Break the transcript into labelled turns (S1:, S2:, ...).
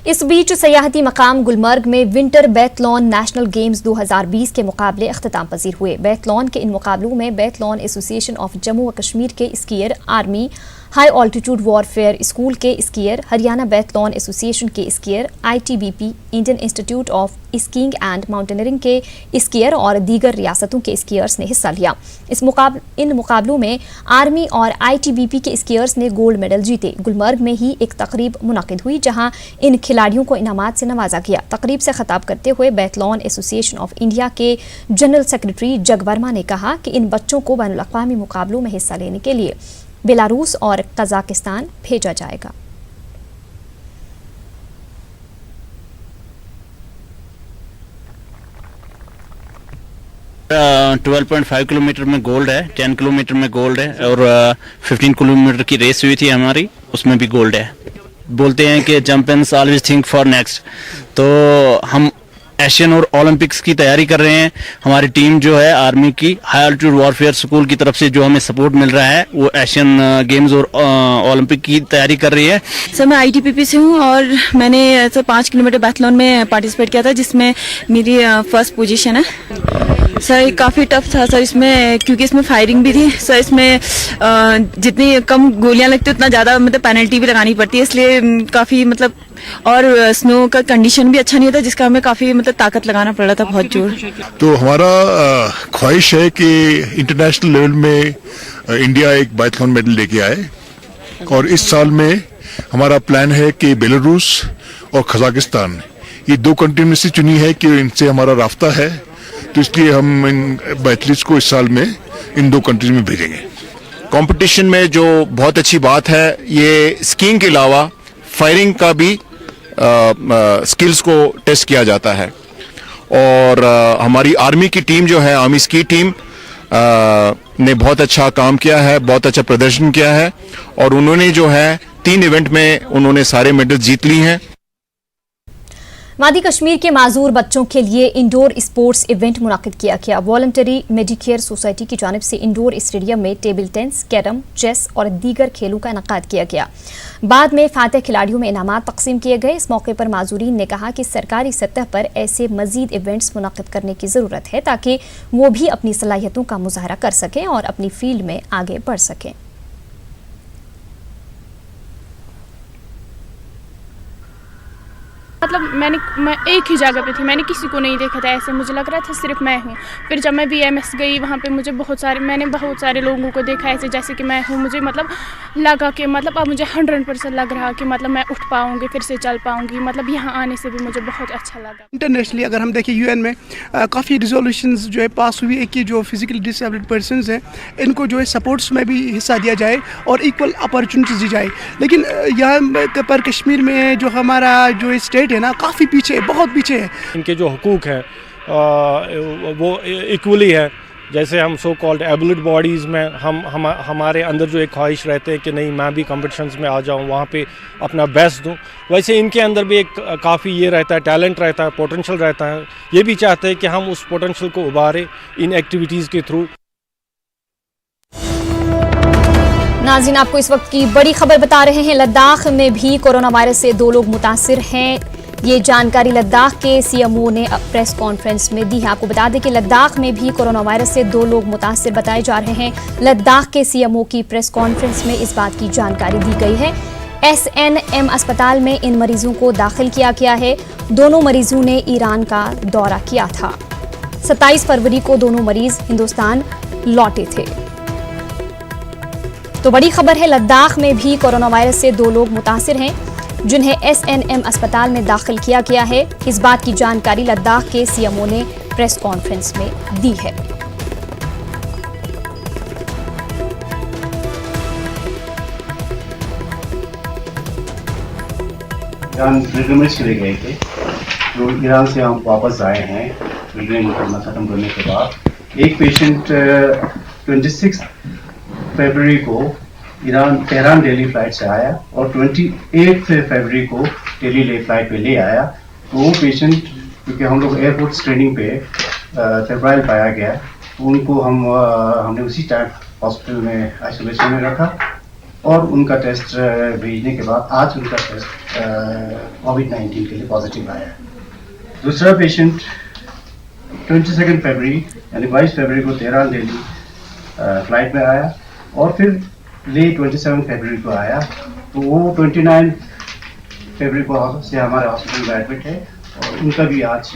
S1: इस बीच सयाहती मकाम गुलमर्ग में विंटर बैथलॉन नेशनल गेम्स 2020 के मुकाबले अख्ताम पजीर हुए। बैथलॉन के इन मुकाबलों में बैथलॉन एसोसिएशन ऑफ जम्मू व कश्मीर के skier, army high altitude warfare school के स्कीयर, हरियाणा बैथलॉन एसोसिएशन के skier, ITBP Indian institute of skiing and mountaineering के स्कीयर और दीगर रियासतों के स्कीयर्स ने हिस्सा लिया। इन मुकाबलों में आर्मी और ITBP के स्कीयर्स ने गोल्ड मेडल जीते। गुलमर्ग में ही एक तकरीब मुनाकिद हुई जहां इन खिलाड़ियों को इनामात से नवाजा गया। तकरीब से खिताब करते हुए बैथलॉन एसोसिएशन ऑफ इंडिया के जनरल सेक्रेटरी जग वर्मा ने कहा कि इन बच्चों को बैनुल अक़वामी मुकाबलों में हिस्सा लेने के लिए बेलारूस और कजाकिस्तान भेजा जाएगा।
S2: uh, 12.5 किलोमीटर में गोल्ड है, 10 किलोमीटर में गोल्ड है और 15 किलोमीटर की रेस हुई थी हमारी, उसमें भी गोल्ड है। बोलते हैं कि champions always think for next, तो हम एशियन और ओलंपिक्स की तैयारी कर रहे हैं। हमारी टीम जो है आर्मी की हाई ऑल्टीट्यूड वॉरफेयर स्कूल की तरफ से जो हमें सपोर्ट मिल रहा है वो एशियन गेम्स और ओलंपिक की तैयारी कर रही है।
S3: सर मैं ITBP से हूँ और मैंने सर 5 किलोमीटर बैथलॉन में पार्टिसिपेट किया था जिसमें मेरी फर्स्ट पोजीशन है। सर काफ़ी टफ था सर इसमें, क्योंकि इसमें फायरिंग भी थी सर। इसमें जितनी कम गोलियां लगती उतना ज़्यादा मतलब पेनल्टी भी लगानी पड़ती है, इसलिए काफ़ी मतलब, और स्नो का कंडीशन भी अच्छा नहीं था जिसका हमें काफ़ी मतलब ताकत लगाना पड़ रहा था, बहुत जोर।
S4: तो हमारा ख्वाहिश है कि इंटरनेशनल लेवल में इंडिया एक बाइथलॉन मेडल लेके आए, और इस साल में हमारा प्लान है कि बेलारूस और कजाकिस्तान ये 2 कंट्री में से चुनी है कि इनसे हमारा राफ्ता है, तो इसलिए हम इन एथलीट्स को इस साल में इन 2 कंट्रीज में भेजेंगे।
S5: कंपटीशन में जो बहुत अच्छी बात है, ये स्कीइंग के अलावा फायरिंग का भी स्किल्स को टेस्ट किया जाता है। और हमारी आर्मी की टीम जो है, आर्मी स्की टीम ने बहुत अच्छा काम किया है, बहुत अच्छा प्रदर्शन किया है, और उन्होंने जो है 3 इवेंट में उन्होंने सारे मेडल जीत ली हैं।
S1: वादी कश्मीर के माजूर बच्चों के लिए इंडोर स्पोर्ट्स इवेंट मुनाकिद किया गया। वॉलंटरी मेडिकेयर सोसाइटी की जानिब से इंडोर स्टेडियम में टेबल टेनिस, कैरम, चेस और दीगर खेलों का इनेकाद किया गया। बाद में फातह खिलाड़ियों में इनामात तकसीम किए गए। इस मौके पर माजूरीन ने कहा कि सरकारी सतह पर ऐसे मजीद इवेंट्स मुनाकिद करने की ज़रूरत है ताकि वो भी अपनी सलाहियतों का मुजाहरा कर सकें और अपनी फील्ड में आगे बढ़ सकें।
S6: मतलब मैं एक ही जगह पे थी, मैंने किसी को नहीं देखा था, ऐसे मुझे लग रहा था सिर्फ मैं हूँ। फिर जब मैं BMS गई वहाँ पे मैंने बहुत सारे लोगों को देखा ऐसे जैसे कि मैं हूँ। मुझे मतलब लगा कि मतलब अब मुझे 100% लग रहा कि मतलब मैं उठ पाऊँगी, फिर से चल पाऊँगी। मतलब यहाँ आने से भी मुझे बहुत अच्छा लगा।
S7: इंटरनेशनली अगर हम देखें UN में काफ़ी रिजोल्यूशंस जो है पास हुई है कि जो फिजिकली डिसेबल्ड पर्सनस हैं इनको जो है सपोर्ट्स में भी हिस्सा दिया जाए और इक्वल अपॉर्चुनिटीज दी जाए। लेकिन यहाँ पर कश्मीर में जो हमारा जो स्टेट है ना, काफ़ी पीछे है, बहुत पीछे है।
S8: इनके जो हुकूक हैं वो इक्वली है। जैसे हम सो कॉल्ड एबल्ड बॉडीज़ में हमारे अंदर जो एक ख्वाहिश रहते हैं कि नहीं मैं भी कॉम्पिटिशन्स में आ जाऊं, वहाँ पे अपना बेस्ट दूं, वैसे इनके अंदर भी एक काफ़ी ये रहता है, टैलेंट रहता है, पोटेंशियल रहता है। ये भी चाहते हैं कि हम उस पोटेंशियल को उभारें इन एक्टिविटीज़ के थ्रू।
S1: नाज़रीन, आपको इस वक्त की बड़ी खबर बता रहे हैं। लद्दाख में भी कोरोना वायरस से 2 लोग मुतासिर हैं। ये जानकारी लद्दाख के CMO ने प्रेस कॉन्फ्रेंस में दी है। आपको बता दें कि लद्दाख में भी कोरोना वायरस से 2 लोग मुतासिर बताए जा रहे हैं। लद्दाख के CMO की प्रेस कॉन्फ्रेंस में इस बात की जानकारी दी गई है। SNM अस्पताल में इन मरीजों को दाखिल किया गया है। दोनों मरीजों ने ईरान का दौरा किया था। 27 फरवरी को दोनों मरीज हिंदुस्तान लौटे थे। तो बड़ी खबर है, लद्दाख में भी कोरोना वायरस से 2 लोग मुतासिर हैं जिन्हें SNM अस्पताल में दाखिल किया गया है। इस बात की जानकारी लद्दाख के CMO ने प्रेस कॉन्फ्रेंस में दी है।
S9: ईरान पिलग्रिमेज के लिए गए थे, तो ईरान से हम वापस आए हैं पिलग्रिमेज करना ख़त्म करने के बाद। एक पेशेंट 26 फरवरी को तेहरान दिल्ली फ्लाइट से आया और 28 फरवरी को दिल्ली ले फ्लाइट पे ले आया। तो वो पेशेंट, क्योंकि हम लोग एयरपोर्ट ट्रेनिंग पे फेब्राइल पाया गया, तो उनको हमने उसी टाइम हॉस्पिटल में आइसोलेशन में रखा और उनका टेस्ट भेजने के बाद आज उनका टेस्ट कोविड-19 के लिए पॉजिटिव आया है। दूसरा पेशेंट 22 फरवरी यानी 22 फरवरी को तेहरान दिल्ली फ्लाइट में आया और फिर ले 27 फरवरी को आया, तो वो 29 फरवरी को से हमारे हॉस्पिटल में एडमिट है और उनका भी आज